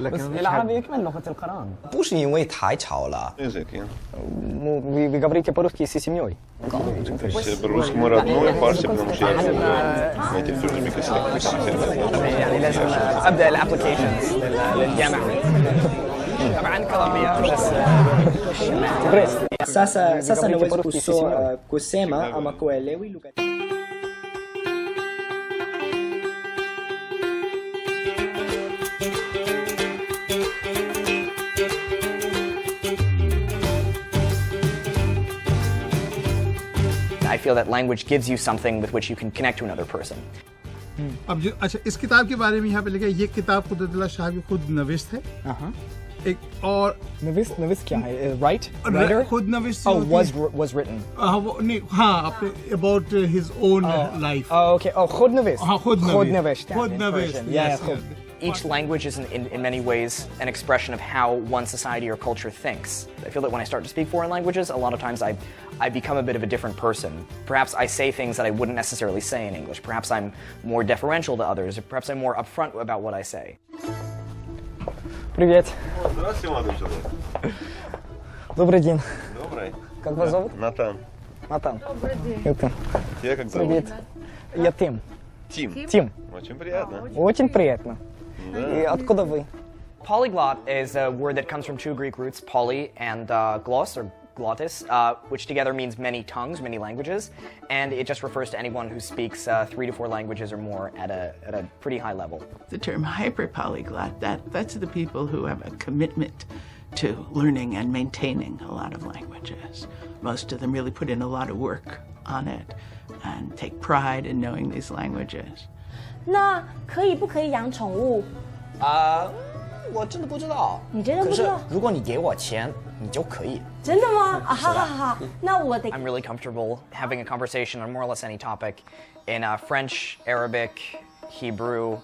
بس العربية يكمل لغة القرآن. 不是因为太吵了。Языки. Вы говорите по-русски с семьей? По-русски родной, фарси, потому что я эти тюрьмы يعني لازم أبدأ الابلكيشنز للجامعة. طبعا كولومبيا بس. Sasa naweza kusema ama kuelewi lugha. I feel that language gives you something with which you can connect to another person. अब जो अच्छा इस किताब के बारे में यहाँ पे लिखा है, ये किताब कुदरतुल्लाह शाह की खुद नविश्त है। एक और नविश्त क्या है? Writer? खुद नविश्त was written. हाँ अपने about his own life. Oh, okay. Oh, खुद नविश्त. हाँ खुद नविश्त. खुद नविश्त. Yes. Each language is in many ways an expression of how one society or culture thinks. I feel that when I start to speak foreign languages, a lot of times I become a bit of a different person. Perhaps I say things that I wouldn't necessarily say in English. Perhaps I'm more deferential to others. Perhaps I'm more upfront about what I say. Привет. Здравствуйте, молодой человек. Добрый день. Добрый. Как вас зовут? Натан. Натан. Добрый день. Это. Тебя как зовут? Привет. Я Тим. Тим. Очень приятно. Очень приятно. И откуда вы? Polyglot is a word that comes from two Greek roots, poly and gloss or glottis, which together means many tongues, many languages, and it just refers to anyone who speaks 3 to 4 languages or more at a pretty high level. The term hyperpolyglot, that's the people who have a commitment to learning and maintaining a lot of languages. Most of them really put in a lot of work on it and take pride in knowing these languages. 那可以不可以养宠物？我真的不知道。你真的不知道？可是如果你给我钱，你就可以。真的吗？啊，好好好，那我得。I'm really comfortable having a conversation on more or less any topic in French, Arabic, Hebrew,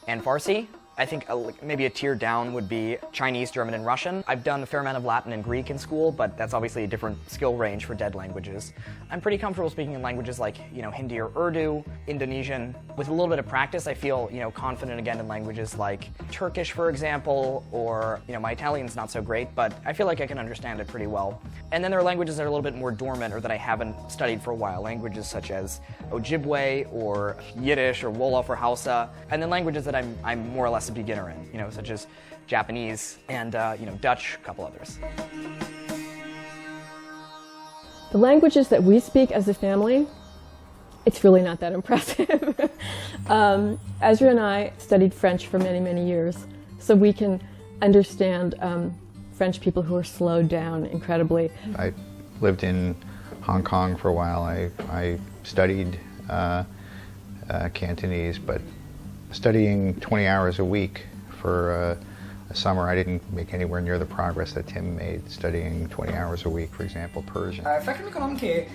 and Farsi. I think maybe a tier down would be Chinese, German, and Russian. I've done a fair amount of Latin and Greek in school, but that's obviously a different skill range for dead languages. I'm pretty comfortable speaking in languages like, Hindi or Urdu, Indonesian. With a little bit of practice, I feel, confident again in languages like Turkish, for example, or, my Italian's not so great, but I feel like I can understand it pretty well. And then there are languages that are a little bit more dormant or that I haven't studied for a while, languages such as Ojibwe or Yiddish or Wolof or Hausa, and then languages that I'm more or less a beginner in, such as Japanese and, Dutch, a couple others. The languages that we speak as a family, it's really not that impressive. Ezra and I studied French for many, many years, so we can understand French people who are slowed down incredibly. I lived in Hong Kong for a while. I studied Cantonese, but studying 20 hours a week for a summer, I didn't make anywhere near the progress that Tim made studying 20 hours a week, for example, Persian. فکر میکنم که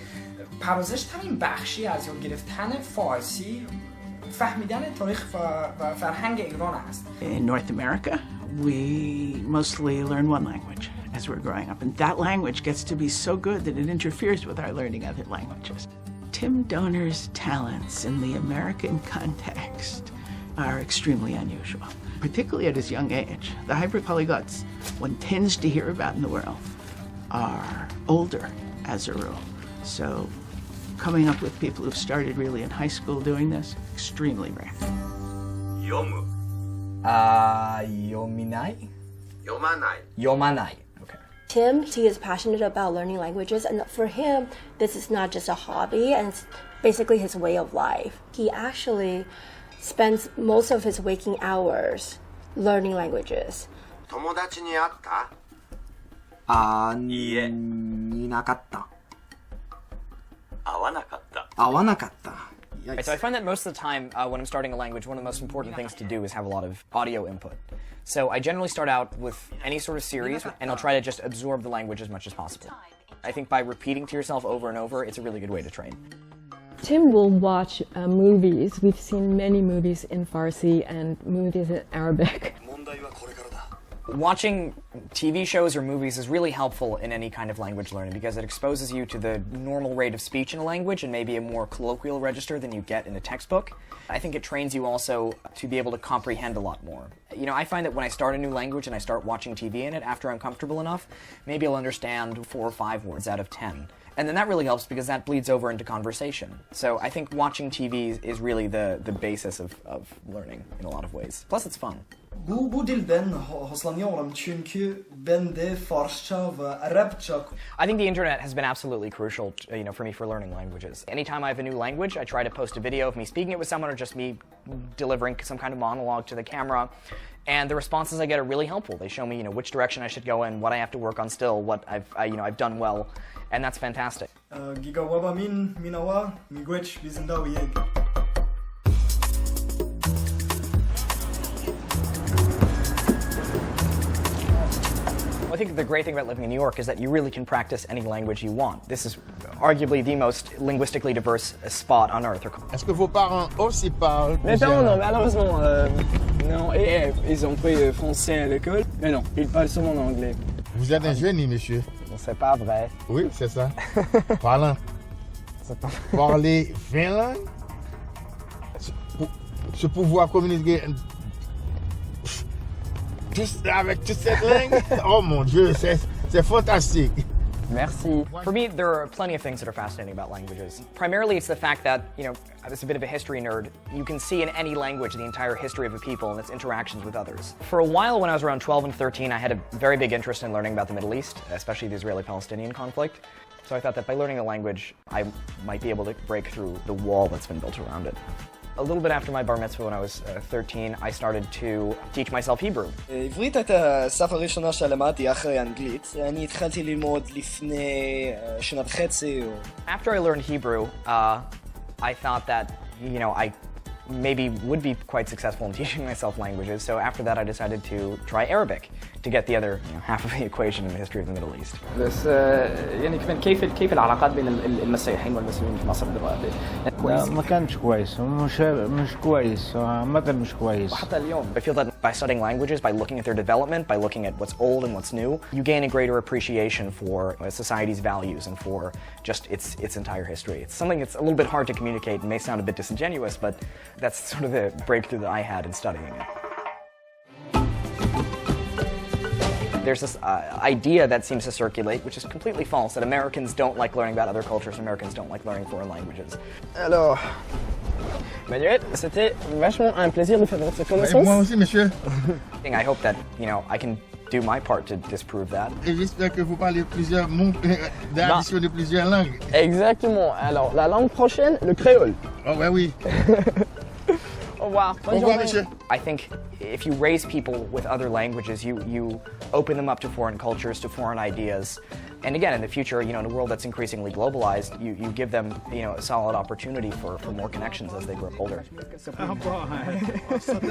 پردازش همین بخشی از یاد گرفتن فارسی فهمیدن تاریخ و فرهنگ ایران است. In North America, we mostly learn one language as we're growing up, and that language gets to be so good that it interferes with our learning other languages. Tim Donner's talents in the American context are extremely unusual, particularly at his young age. The hyperpolyglots one tends to hear about in the world are older as a rule. So coming up with people who've started really in high school doing this, extremely rare. Yomu. Yominai? Yomanai. Yomanai. Okay. Tim, he is passionate about learning languages, and for him, this is not just a hobby, and it's basically his way of life. He actually spends most of his waking hours learning languages. 友達に会った?いえ。いなかった。会わなかった。会わなかった。So I find that most of the time when I'm starting a language, one of the most important things to do is have a lot of audio input. So I generally start out with any sort of series, and I'll try to just absorb the language as much as possible. I think by repeating to yourself over and over, it's a really good way to train. Tim will watch movies. We've seen many movies in Farsi and movies in Arabic. Watching TV shows or movies is really helpful in any kind of language learning because it exposes you to the normal rate of speech in a language and maybe a more colloquial register than you get in a textbook. I think it trains you also to be able to comprehend a lot more. You know, I find that when I start a new language and I start watching TV in it, after I'm comfortable enough, maybe I'll understand 4 or 5 words out of 10. And then that really helps because that bleeds over into conversation. So I think watching TV is really the basis of learning in a lot of ways. Plus it's fun. Bu dilden hoşlanıyorum çünkü ben de Farsça ve Arapça. I think the internet has been absolutely crucial, for me for learning languages. Anytime I have a new language, I try to post a video of me speaking it with someone or just me delivering some kind of monologue to the camera. And the responses I get are really helpful. They show me, which direction I should go in, what I have to work on still, what I've done well, and that's fantastic. Giga waba minawa miigwech bizindaw yeg. I think the great thing about living in New York is that you really can practice any language you want. This is arguably the most linguistically diverse spot on earth. Est-ce que vos parents aussi parlent? Mes parents, non, malheureusement, non. Et ils ont pris français à l'école, mais non, ils parlent seulement anglais. Vous êtes un génie, monsieur. C'est pas vrai. Oui, c'est ça. Parler 20 langues, ce pouvoir communiquer avec toute cette langue, oh mon Dieu, c'est fantastique. Merci. For me, there are plenty of things that are fascinating about languages. Primarily, it's the fact that, as a bit of a history nerd, you can see in any language the entire history of a people and its interactions with others. For a while, when I was around 12 and 13, I had a very big interest in learning about the Middle East, especially the Israeli-Palestinian conflict. So I thought that by learning a language, I might be able to break through the wall that's been built around it. A little bit after my bar mitzvah when I was 13, I started to teach myself Hebrew. עברית הייתה השפה הראשונה שלמדתי אחרי אנגלית. אני התחלתי ללמוד לפני שנה וחצי. After I learned Hebrew, I thought that, I maybe would be quite successful in teaching myself languages. So after that, I decided to try Arabic to get the other half of the equation in the history of the Middle East. بس يعني كمان كيف العلاقات بين المسيحيين والمسلمين في مصر دلوقتي؟ ما كانش كويس مش كويس عامة مش كويس. وحتى اليوم I feel that by studying languages, by looking at their development, by looking at what's old and what's new, you gain a greater appreciation for society's values and for just its entire history. It's something that's a little bit hard to communicate and may sound a bit disingenuous, but that's sort of the breakthrough that I had in studying it. There's this idea that seems to circulate, which is completely false, that Americans don't like learning about other cultures, Americans don't like learning foreign languages. Alors, Manuel, c'était vachement un plaisir de faire votre connaissance. Moi aussi, monsieur. I hope that, I can do my part to disprove that. Et j'espère que vous parlez plusieurs mots, d'addition de plusieurs langues. Exactement. Alors, la langue prochaine, le créole. Oh, ouais, oui. Au revoir. Au revoir, monsieur. I think if you raise people with other languages, you open them up to foreign cultures, to foreign ideas. And again, in the future, in a world that's increasingly globalized, you give them, a solid opportunity for more connections as they grow older.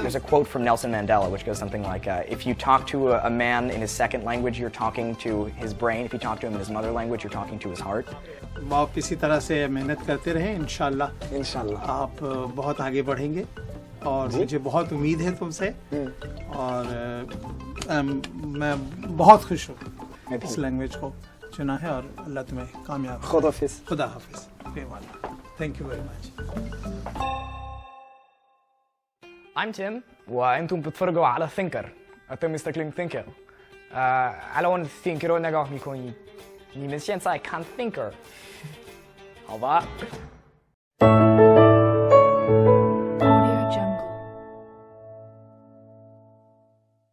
There's a quote from Nelson Mandela which goes something like, if you talk to a man in his second language, you're talking to his brain. If you talk to him in his mother language, you're talking to his heart. आप इसी तरह से मेहनत करते रहें इंशाल्लाह आप बहुत आगे बढ़ेंगे और मुझे बहुत उम्मीद है तुमसे और मैं बहुत खुश हूँ इस लैंग्वेज को चुना है और अल्लाह तुम्हें कामयाब खुदा हाफिज Thank you very much. I'm Tim وأنتم بتتفرجوا على Thinker. أنتم مستقلين Thinker. Alla on Thinker och nagah mikon ni men känns kan Thinker. Hallå.